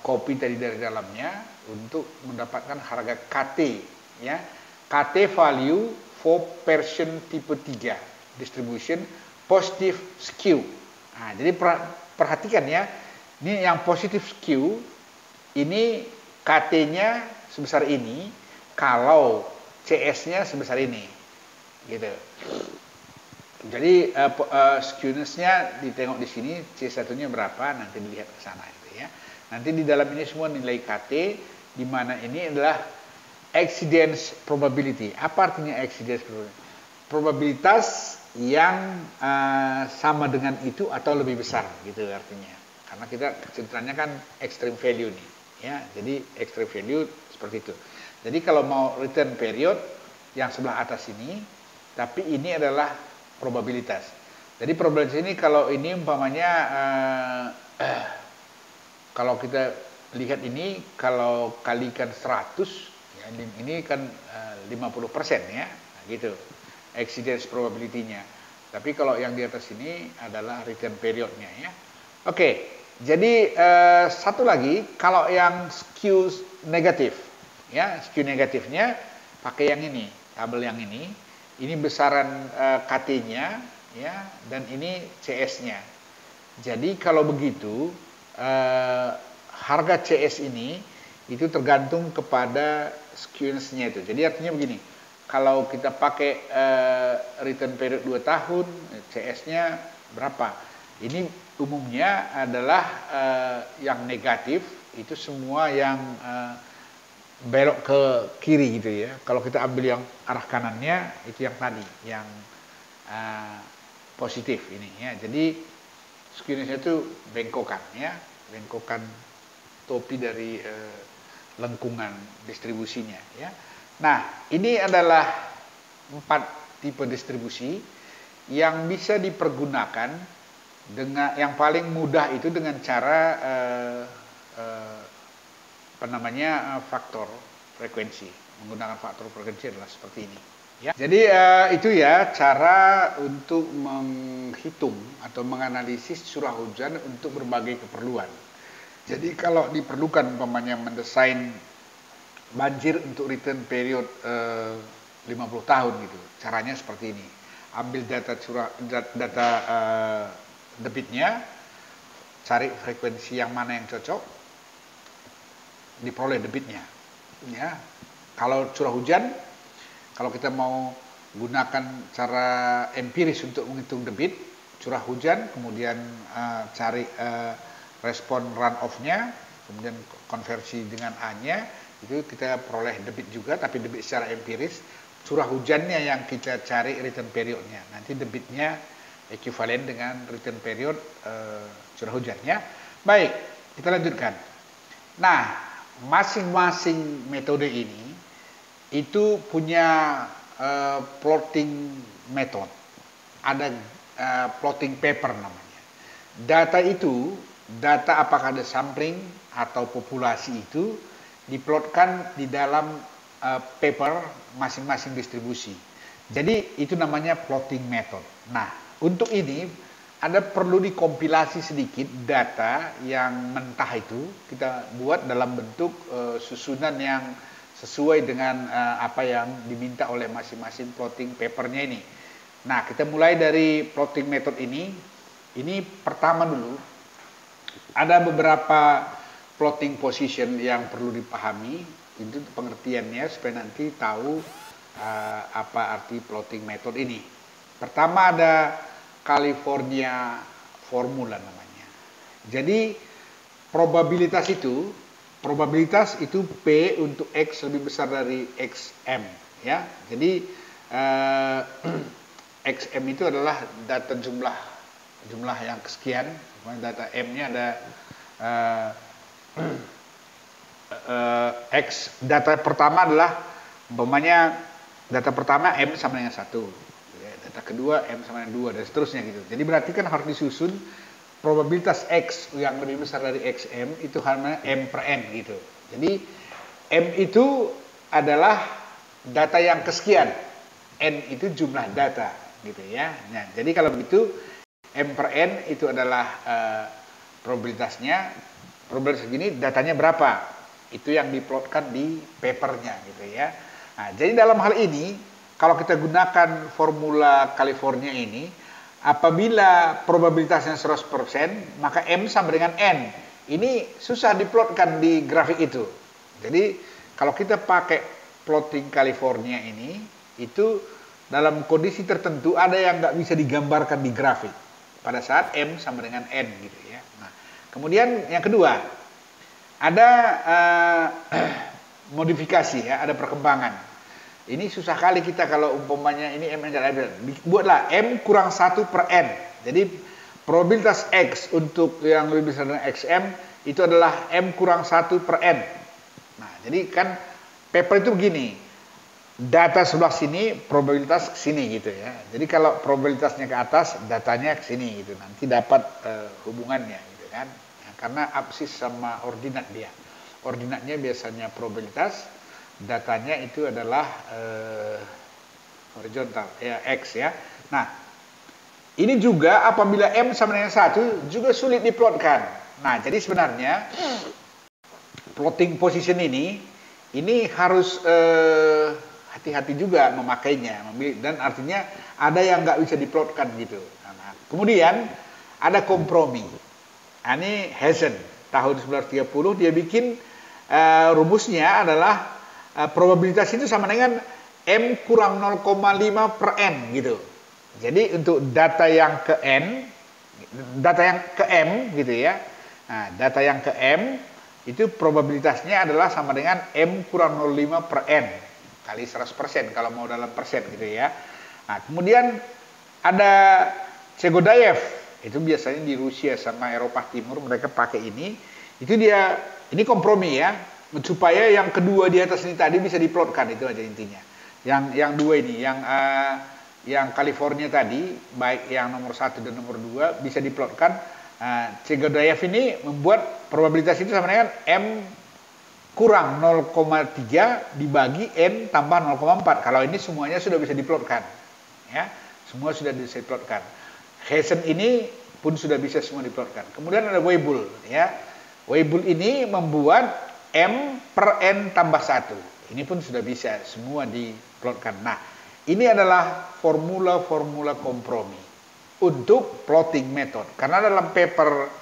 copy tadi dari dalamnya untuk mendapatkan harga KT ya. KT value for percent tipe 3 distribution positive skew. Nah, jadi perhatikan ya. Ini yang positive skew ini KT-nya sebesar ini kalau CS-nya sebesar ini. Gitu. Jadi skewness-nya ditengok di sini, C1-nya berapa, nanti dilihat ke sana gitu ya. Nanti di dalam ini semua nilai KT, di mana ini adalah accidents probability. Apa artinya accidents probability? Probabilitas yang sama dengan itu atau lebih besar gitu artinya. Karena kita ceritanya kan extreme value nih, ya. Jadi extreme value seperti itu. Jadi kalau mau return period yang sebelah atas ini, tapi ini adalah probabilitas. Jadi probabilitas ini kalau ini umpamanya kalau kita lihat ini kalau kalikan 100 ya, ini kan 50% ya, gitu. Accidents probability-nya. Tapi kalau yang di atas ini adalah return period-nya ya. Oke, jadi satu lagi kalau yang skew negatif ya, skew negatifnya pakai yang ini, tabel yang ini besaran KT-nya ya, dan ini CS-nya. Jadi kalau begitu harga CS ini itu tergantung kepada skewness-nya itu. Jadi artinya begini, kalau kita pakai return period 2 tahun, CS-nya berapa? Ini umumnya adalah yang negatif, itu semua yang belok ke kiri gitu ya. Kalau kita ambil yang arah kanannya, itu yang tadi, yang positif ini ya. Jadi skewness-nya itu bengkokan ya, bengkokan topi dari lengkungan distribusinya ya. Nah, ini adalah 4 tipe distribusi yang bisa dipergunakan dengan yang paling mudah itu dengan cara faktor frekuensi. Menggunakan faktor frekuensi adalah seperti ini ya. Jadi itu ya cara untuk menghitung atau menganalisis curah hujan untuk berbagai keperluan. Jadi kalau diperlukan umpamanya mendesain banjir untuk return period 50 tahun gitu, caranya seperti ini. Ambil data debitnya, cari frekuensi yang mana yang cocok, diperoleh debitnya ya. Kalau curah hujan, kalau kita mau gunakan cara empiris untuk menghitung debit curah hujan, kemudian cari respon runoff-nya, kemudian konversi dengan A-nya, itu kita peroleh debit juga, tapi debit secara empiris. Curah hujannya yang kita cari return periodnya. Nanti debitnya ekuivalen dengan return period curah hujannya. Baik, kita lanjutkan. Nah, masing-masing metode ini itu punya plotting method. Ada plotting paper namanya. Data itu, data apakah ada sampling atau populasi itu diplotkan di dalam paper masing-masing distribusi. Jadi itu namanya plotting method. Nah, untuk ini ada perlu dikompilasi sedikit data yang mentah itu kita buat dalam bentuk susunan yang sesuai dengan apa yang diminta oleh masing-masing plotting papernya ini. Nah, kita mulai dari plotting method ini. Ini pertama dulu ada beberapa plotting position yang perlu dipahami, itu pengertiannya supaya nanti tahu apa arti plotting method ini. Pertama ada California formula namanya. Jadi probabilitas itu P untuk X lebih besar dari XM ya. Jadi XM itu adalah data jumlah yang kesekian, data M-nya ada X, data pertama adalah umpamanya data pertama M sama dengan 1, data kedua M sama dengan 2 dan seterusnya gitu. Jadi berarti kan harus disusun probabilitas X yang lebih besar dari XM itu hanya M per N gitu. Jadi M itu adalah data yang kesekian, N itu jumlah data gitu ya. Nah, jadi kalau begitu M per N itu adalah probabilitasnya, probabilitas segini, datanya berapa? Itu yang diplotkan di papernya gitu ya. Nah, jadi dalam hal ini kalau kita gunakan formula California ini, apabila probabilitasnya 100%, maka M sama dengan N. Ini susah diplotkan di grafik itu. Jadi kalau kita pakai plotting California ini, itu dalam kondisi tertentu ada yang nggak bisa digambarkan di grafik pada saat M sama dengan N gitu ya. Nah, kemudian yang kedua, ada modifikasi ya, ada perkembangan. Ini susah kali kita kalau umpamanya ini M buatlah M kurang 1 per N. Jadi probabilitas X untuk yang lebih besar dari XM itu adalah M kurang 1 per N. Nah, jadi kan paper itu begini. Data sebelah sini, probabilitas ke sini gitu ya. Jadi kalau probabilitasnya ke atas, datanya ke sini gitu. Nanti dapat hubungannya gitu kan. Ya, karena absis sama ordinat dia. Ordinatnya biasanya probabilitas, datanya itu adalah horizontal ya, X ya. Nah, ini juga apabila M sama dengan 1 juga sulit diplotkan. Nah, jadi sebenarnya plotting position ini harus hati-hati juga memakainya, dan artinya ada yang nggak bisa diplotkan gitu. Nah, kemudian ada kompromi. Nah, ini Hazen tahun 1930 dia bikin rumusnya adalah probabilitas itu sama dengan M kurang 0,5 per N gitu. Jadi untuk data yang ke N, data yang ke M gitu ya. Nah, data yang ke M itu probabilitasnya adalah sama dengan M kurang 0,5 per N kali 100% kalau mau dalam persen gitu ya. Nah, kemudian ada Chegodayev, itu biasanya di Rusia sama Eropa Timur mereka pakai ini. Itu dia, ini kompromi ya, supaya yang kedua di atas ini tadi bisa diplotkan, itu aja intinya. Yang dua ini, yang California tadi, baik yang nomor 1 dan nomor 2 bisa diplotkan. Chegodayev ini membuat probabilitas itu sama dengan M kurang 0,3 dibagi N tambah 0,4. Kalau ini semuanya sudah bisa diplotkan. Ya, semua sudah bisa diplotkan. Hazen ini pun sudah bisa semua diplotkan. Kemudian ada Weibull ya. Weibull ini membuat M per N tambah 1. Ini pun sudah bisa semua diplotkan. Nah, ini adalah formula-formula kompromi untuk plotting method. Karena dalam paper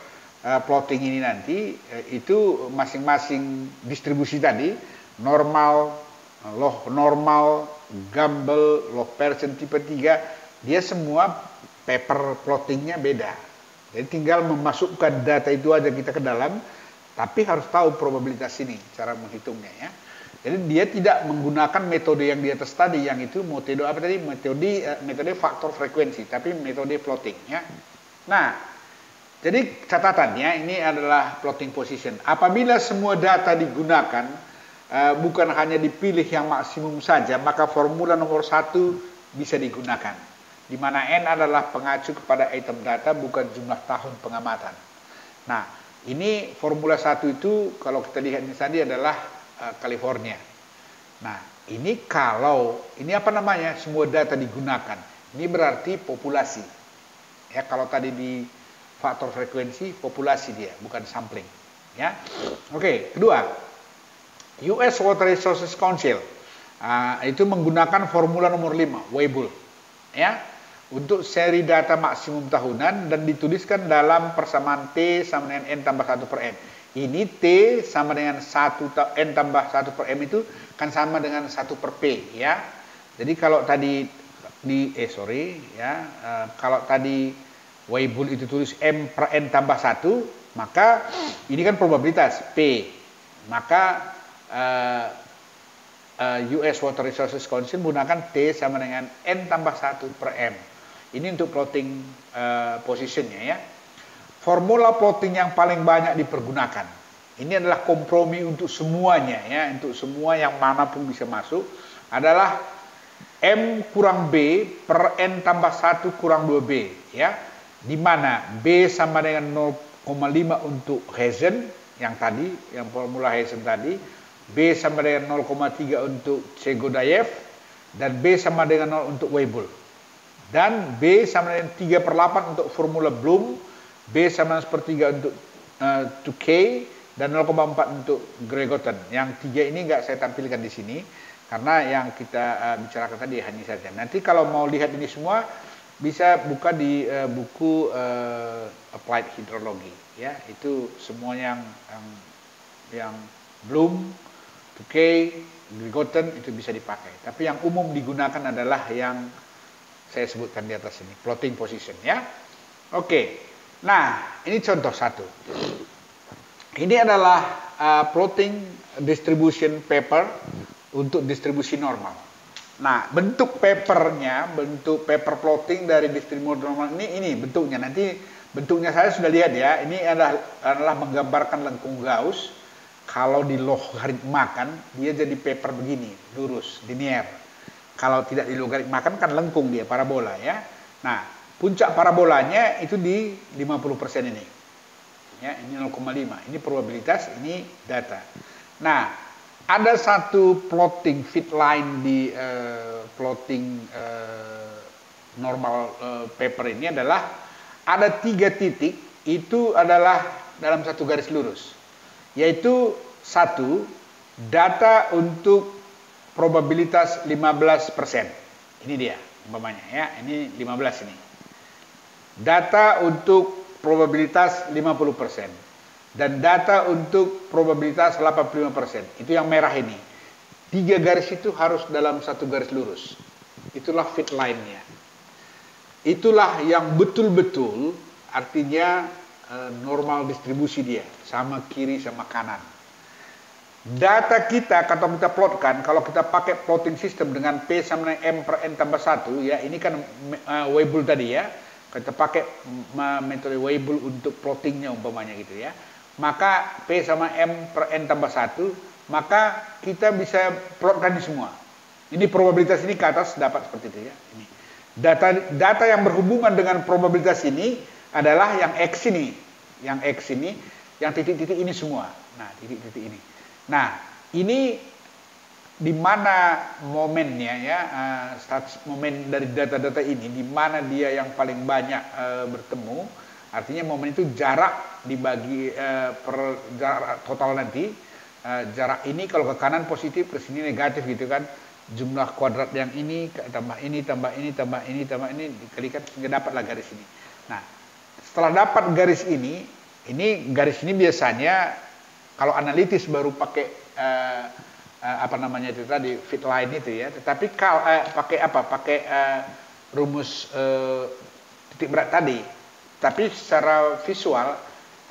plotting ini nanti itu masing-masing distribusi tadi, normal, log normal, Gumbel, log Pearson tipe 3, dia semua paper plottingnya beda. Jadi tinggal memasukkan data itu aja kita ke dalam, tapi harus tahu probabilitas ini, cara menghitungnya ya. Jadi dia tidak menggunakan metode yang di atas tadi, yang itu metode apa tadi? Metode faktor frekuensi, tapi metode plotting ya. Nah, jadi catatannya ini adalah plotting position. Apabila semua data digunakan, bukan hanya dipilih yang maksimum saja, maka formula nomor 1 bisa digunakan. Di mana N adalah pengacu kepada item data, bukan jumlah tahun pengamatan. Nah, ini formula 1 itu kalau kita lihat ini tadi adalah California. Nah, ini kalau, ini apa namanya, semua data digunakan. Ini berarti populasi. Ya, kalau tadi di faktor frekuensi, populasi dia, bukan sampling. Ya, oke. Kedua, US Water Resources Council itu menggunakan formula nomor 5, Weibull. Ya, untuk seri data maksimum tahunan dan dituliskan dalam persamaan T sama dengan N tambah 1 per N. Ini T sama dengan N tambah 1 per M itu kan sama dengan 1 per P ya. Jadi kalau tadi kalau tadi Weibull itu tulis M per N tambah 1, maka ini kan probabilitas P. Maka US Water Resources Council menggunakan T sama dengan N tambah 1 per M. Ini untuk plotting positionnya ya. Formula plotting yang paling banyak dipergunakan. Ini adalah kompromi untuk semuanya ya, untuk semua yang manapun bisa masuk, adalah M kurang B per N tambah 1 kurang 2B ya. Di mana B sama dengan 0,5 untuk Hazen yang tadi, yang formula Hazen tadi, B sama dengan 0,3 untuk Chegodayev, dan B sama dengan 0 untuk Weibull. Dan B sama dengan 3/8 untuk formula Bloom, B sama dengan 1/3 untuk Tukey, dan 0,4 untuk Gregotten. Yang 3 ini nggak saya tampilkan di sini, karena yang kita bicarakan tadi hanya saja. Nanti kalau mau lihat ini semua, bisa buka di buku Applied Hydrology ya, itu semua yang Bloom, Tukey, Gregotten itu bisa dipakai. Tapi yang umum digunakan adalah yang saya sebutkan di atas ini, plotting position ya. Oke. Nah, ini contoh satu. Ini adalah plotting distribution paper untuk distribusi normal. Nah, bentuk papernya, bentuk paper plotting dari distribusi normal ini bentuknya. Nanti bentuknya saya sudah lihat ya. Ini adalah menggambarkan lengkung Gauss. Kalau di logaritmakan, dia jadi paper begini, lurus, linear. Kalau tidak di logaritmakan kan lengkung dia, parabola ya. Nah, puncak parabolanya itu di 50% ini. Ya, ini 0,5. Ini probabilitas, ini data. Nah, ada satu plotting fit line di plotting normal paper ini adalah ada 3 titik, itu adalah dalam satu garis lurus. Yaitu satu, data untuk probabilitas 15%. Ini dia umpamanya ya, ini 15 ini. Data untuk probabilitas 50%. Dan data untuk probabilitas 85%. Itu yang merah ini. 3 garis itu harus dalam satu garis lurus. Itulah fit line-nya. Itulah yang betul-betul artinya normal distribusi dia. Sama kiri sama kanan. Data kita, kalau kita plotkan, kalau kita pakai plotting system dengan P sama M per N tambah 1, ya ini kan Weibull tadi ya. Kita pakai metode Weibull untuk plottingnya umpamanya gitu ya. Maka P sama M per N tambah 1, maka kita bisa plotkan ini semua. Ini probabilitas ini ke atas dapat seperti itu ya. Ini. Data yang berhubungan dengan probabilitas ini adalah yang X ini. Yang X ini, yang titik-titik ini semua. Nah, titik-titik ini. Nah, ini di mana momennya ya, momen dari data-data ini, di mana dia yang paling banyak bertemu. Artinya momen itu jarak dibagi per jarak total nanti. Jarak ini kalau ke kanan positif, ke sini negatif gitu kan. Jumlah kuadrat yang ini tambah ini tambah ini tambah ini tambah ini dikalikan sehingga dapatlah garis ini. Nah, setelah dapat garis ini garis ini biasanya kalau analitis baru pakai apa namanya itu tadi fit line itu ya. Tetapi kalau pakai apa? Pakai rumus titik berat tadi. Tapi secara visual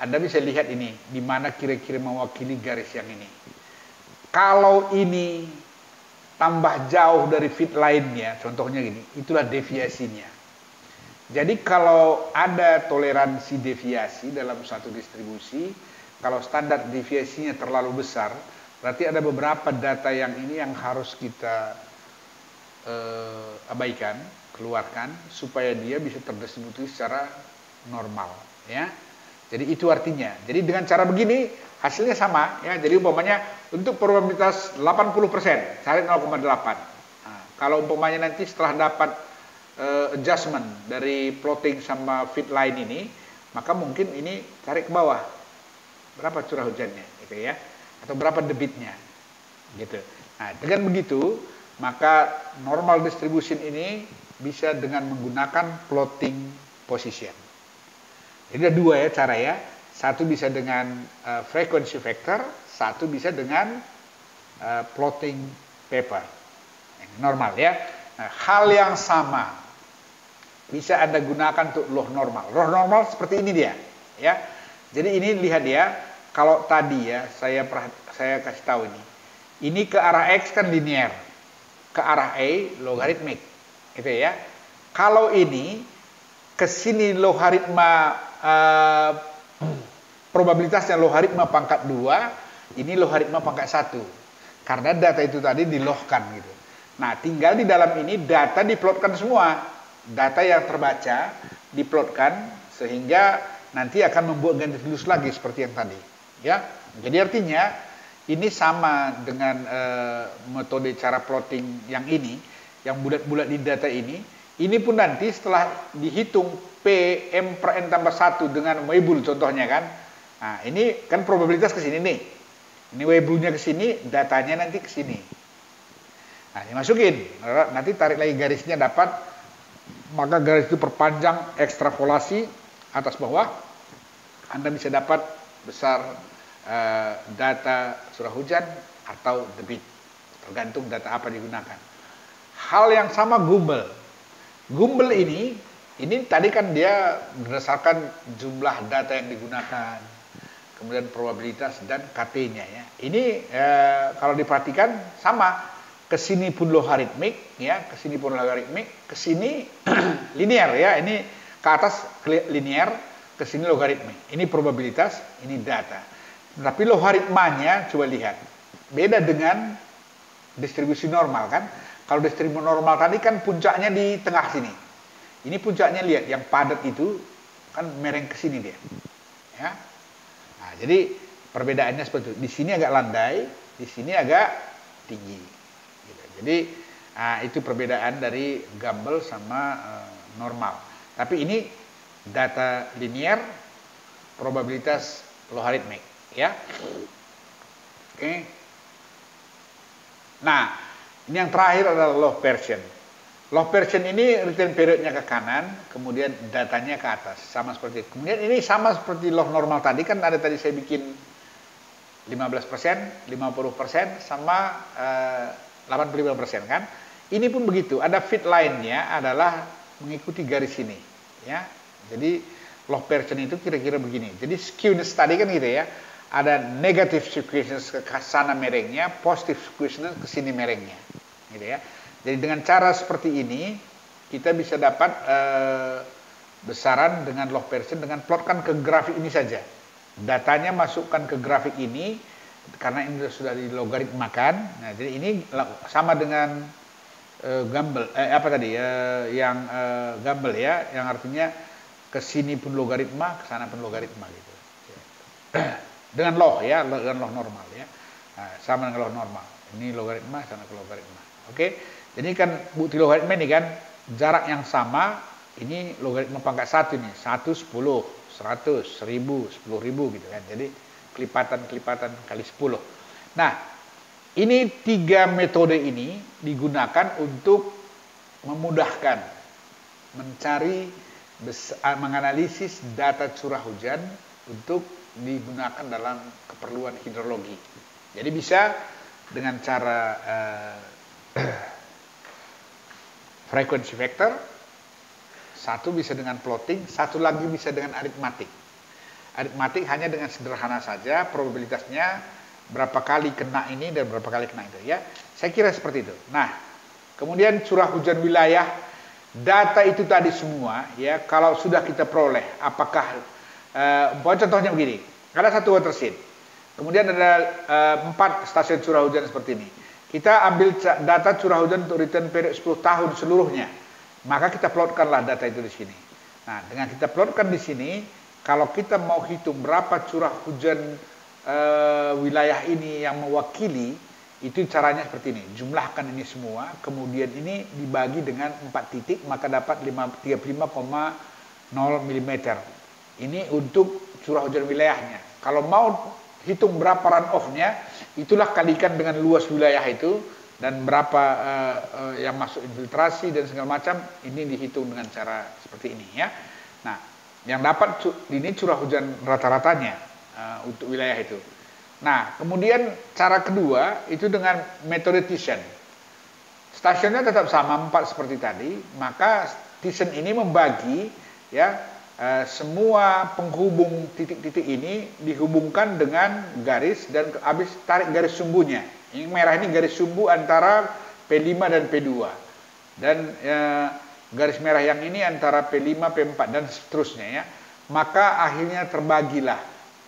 Anda bisa lihat ini di mana kira-kira mewakili garis yang ini. Kalau ini tambah jauh dari fit line-nya, contohnya gini, itulah deviasinya. Jadi kalau ada toleransi deviasi dalam satu distribusi, kalau standar deviasinya terlalu besar, berarti ada beberapa data yang ini yang harus kita abaikan, keluarkan, supaya dia bisa terdistribusi secara normal. Ya. Jadi itu artinya. Jadi dengan cara begini, hasilnya sama. Ya. Jadi umpamanya untuk probabilitas 80%, cari 0,8. Nah, kalau umpamanya nanti setelah dapat adjustment dari plotting sama fit line ini, maka mungkin ini cari ke bawah. Berapa curah hujannya, gitu ya. Atau berapa debitnya, gitu. Nah, dengan begitu, maka normal distribution ini bisa dengan menggunakan plotting position. Jadi ada 2 ya cara ya. Satu bisa dengan frequency factor, satu bisa dengan plotting paper. Normal ya. Nah, hal yang sama bisa Anda gunakan untuk loh normal. Loh normal seperti ini dia, ya. Jadi ini lihat ya. Kalau tadi ya saya kasih tahu ini. Ini ke arah X kan linear. Ke arah Y logaritmik. Gitu ya. Kalau ini ke sini logaritma probabilitasnya logaritma pangkat 2, ini logaritma pangkat 1. Karena data itu tadi dilohkan gitu. Nah, tinggal di dalam ini data diplotkan semua. Data yang terbaca diplotkan sehingga nanti akan membuat garis lurus lagi seperti yang tadi. Ya, jadi artinya ini sama dengan metode cara plotting yang ini, yang bulat-bulat di data ini. Ini pun nanti setelah dihitung P M per N tambah 1 dengan Weibull contohnya kan. Nah, ini kan probabilitas ke sini nih. Ini Weibullnya ke sini, datanya nanti ke sini. Nah, dimasukin. Nanti tarik lagi garisnya dapat, maka garis itu perpanjang ekstrapolasi atas bawah. Anda bisa dapat besar data curah hujan atau debit, tergantung data apa digunakan. Hal yang sama Gumbel. Gumbel ini tadi kan dia berdasarkan jumlah data yang digunakan, kemudian probabilitas dan KT-nya ya. Ini kalau diperhatikan sama, kesini pun logaritmik ya, kesini pun logaritmik, kesini linear ya. Ini ke atas linear, kesini logaritmik. Ini probabilitas, ini data. Tapi logaritmanya coba lihat, beda dengan distribusi normal kan. Kalau distribusi normal tadi kan puncaknya di tengah sini. Ini puncaknya lihat yang padat itu kan mereng ke sini dia. Ya. Nah, jadi perbedaannya seperti itu. Di sini agak landai, di sini agak tinggi. Gitu. Jadi itu perbedaan dari Gumbel sama normal. Tapi ini data linear, probabilitas logaritmik, ya. Oke. Nah, ini yang terakhir adalah log Pearson. Log Pearson ini return periodnya ke kanan, kemudian datanya ke atas, sama seperti itu. Kemudian ini sama seperti log normal tadi, kan ada tadi saya bikin 15%, 50%, sama 85% kan. Ini pun begitu, ada fit line-nya adalah mengikuti garis ini. Ya. Jadi log Pearson itu kira-kira begini. Jadi skewness tadi kan gitu ya, ada negative skewness ke sana merengnya, positive skewness ke sini merengnya. Gitu ya. Jadi dengan cara seperti ini kita bisa dapat besaran dengan log Pearson dengan plotkan ke grafik ini saja. Datanya masukkan ke grafik ini karena ini sudah dilogaritmakan. Nah, jadi ini sama dengan Gumbel yang Gumbel ya, yang artinya ke sini pun logaritma, ke sana pun logaritma gitu. Dengan log ya, dengan log normal ya. Nah, sama dengan log normal. Ini logaritma, sana ke logaritma. Oke. Jadi kan bukti logaritma ini kan jarak yang sama, ini logaritma pangkat 1 nih, 1, 10, 100, 1000, 10.000 gitu kan. Jadi kelipatan-kelipatan kali 10. Nah, ini 3 metode ini digunakan untuk memudahkan mencari, menganalisis data curah hujan untuk digunakan dalam keperluan hidrologi. Jadi bisa dengan cara frequency vector, satu bisa dengan plotting, satu lagi bisa dengan aritmatik. Aritmatik hanya dengan sederhana saja, probabilitasnya berapa kali kena ini dan berapa kali kena itu ya. Saya kira seperti itu. Nah, kemudian curah hujan wilayah, data itu tadi semua ya, kalau sudah kita peroleh, apakah contohnya begini, ada satu watershed, kemudian ada 4 stasiun curah hujan seperti ini. Kita ambil data curah hujan untuk return period 10 tahun seluruhnya. Maka kita plotkanlah data itu di sini. Nah, dengan kita plotkan di sini, kalau kita mau hitung berapa curah hujan wilayah ini yang mewakili, itu caranya seperti ini. Jumlahkan ini semua, kemudian ini dibagi dengan 4 titik, maka dapat 35,0 mm. Ini untuk curah hujan wilayahnya. Kalau mau hitung berapa runoff-nya, itulah kalikan dengan luas wilayah itu dan berapa yang masuk infiltrasi dan segala macam, ini dihitung dengan cara seperti ini ya. Nah, yang dapat ini curah hujan rata-ratanya untuk wilayah itu. Nah, kemudian cara kedua itu dengan metode Thiessen. Stasiunnya tetap sama 4 seperti tadi, maka Thiessen ini membagi ya semua penghubung titik-titik ini dihubungkan dengan garis dan habis tarik garis sumbunya. Yang merah ini garis sumbu antara P5 dan P2. Dan garis merah yang ini antara P5, P4 dan seterusnya ya. Maka akhirnya terbagilah.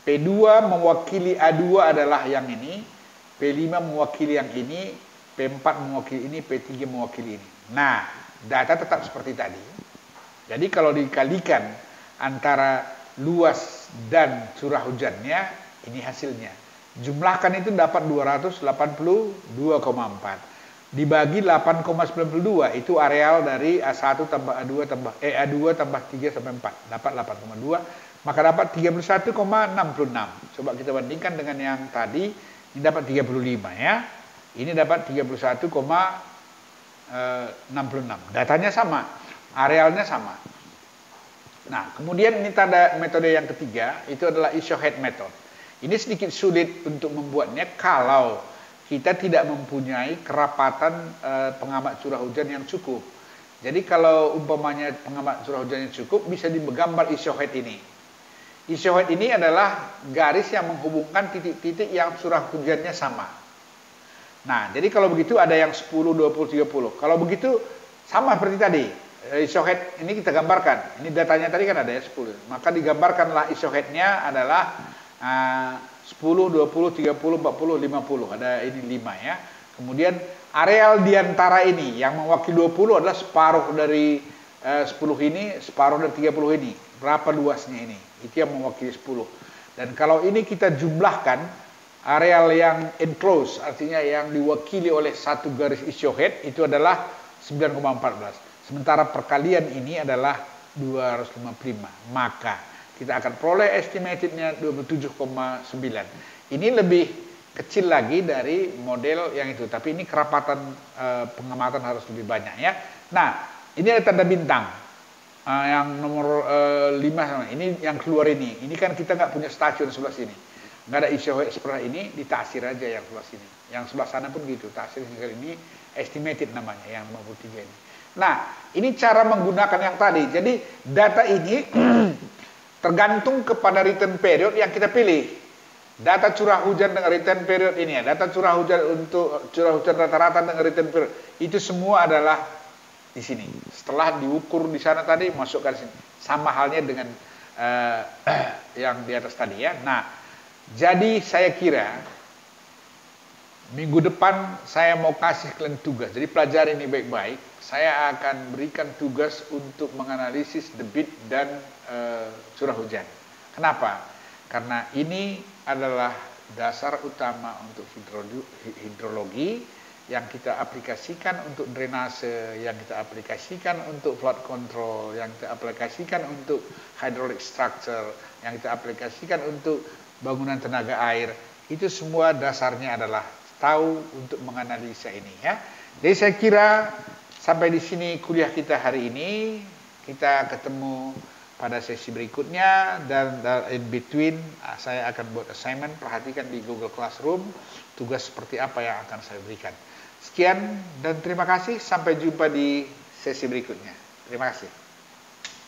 P2 mewakili A2 adalah yang ini, P5 mewakili yang ini, P4 mewakili ini, P3 mewakili ini. Nah, data tetap seperti tadi. Jadi kalau dikalikan antara luas dan curah hujannya, ini hasilnya. Jumlahkan itu dapat 282,4. Dibagi 8,92, itu areal dari A1 tambah A2 tambah A2 tambah 3 sampai 4. Dapat 8,2, maka dapat 31,66. Coba kita bandingkan dengan yang tadi, ini dapat 35 ya. Ini dapat 31,66. Datanya sama, arealnya sama. Nah, kemudian ini tanda metode yang ketiga, itu adalah Ishohed method. Ini sedikit sulit untuk membuatnya kalau kita tidak mempunyai kerapatan pengamat curah hujan yang cukup. Jadi kalau umpamanya pengamat curah hujan yang cukup, bisa digambar Ishohed ini. Isohed ini adalah garis yang menghubungkan titik-titik yang curah hujannya sama. Nah, jadi kalau begitu ada yang 10, 20, 30. Kalau begitu sama seperti tadi. Isohed ini kita gambarkan. Ini datanya tadi kan ada ya 10. Maka digambarkanlah isohednya adalah 10, 20, 30, 40, 50. Ada ini 5 ya. Kemudian areal diantara ini yang mewakili 20 adalah separuh dari 10 ini, separuh dari 30 ini. Berapa luasnya ini? Itu yang mewakili 10. Dan kalau ini kita jumlahkan, areal yang enclosed, artinya yang diwakili oleh satu garis isohed, itu adalah 9,14. Sementara perkalian ini adalah 255. Maka kita akan peroleh estimatednya 27,9. Ini lebih kecil lagi dari model yang itu. Tapi ini kerapatan pengamatan harus lebih banyak ya. Nah, ini ada tanda bintang. Yang nomor 5 ini yang keluar ini. Ini kan kita nggak punya stasiun sebelah sini. Nggak ada isohed sebelah ini, ditaksir aja yang sebelah sini. Yang sebelah sana pun gitu. Taksir ini estimated namanya yang 53 ini. Nah, ini cara menggunakan yang tadi. Jadi data ini tergantung kepada return period yang kita pilih. Data curah hujan dengan return period ini ya. Data curah hujan untuk curah hujan rata-rata dengan return period. Itu semua adalah di sini. Setelah diukur di sana tadi, masukkan di sini. Sama halnya dengan yang di atas tadi ya. Nah, jadi saya kira minggu depan saya mau kasih kalian tugas. Jadi pelajari ini baik-baik. Saya akan berikan tugas untuk menganalisis debit dan curah hujan. Kenapa? Karena ini adalah dasar utama untuk hidrologi yang kita aplikasikan untuk drainase, yang kita aplikasikan untuk flood control, yang kita aplikasikan untuk hydraulic structure, yang kita aplikasikan untuk bangunan tenaga air. Itu semua dasarnya adalah tahu untuk menganalisa ini ya. Jadi saya kira sampai di sini kuliah kita hari ini. Kita ketemu pada sesi berikutnya, dan in between saya akan buat assignment. Perhatikan di Google Classroom tugas seperti apa yang akan saya berikan. Sekian dan terima kasih, sampai jumpa di sesi berikutnya. Terima kasih.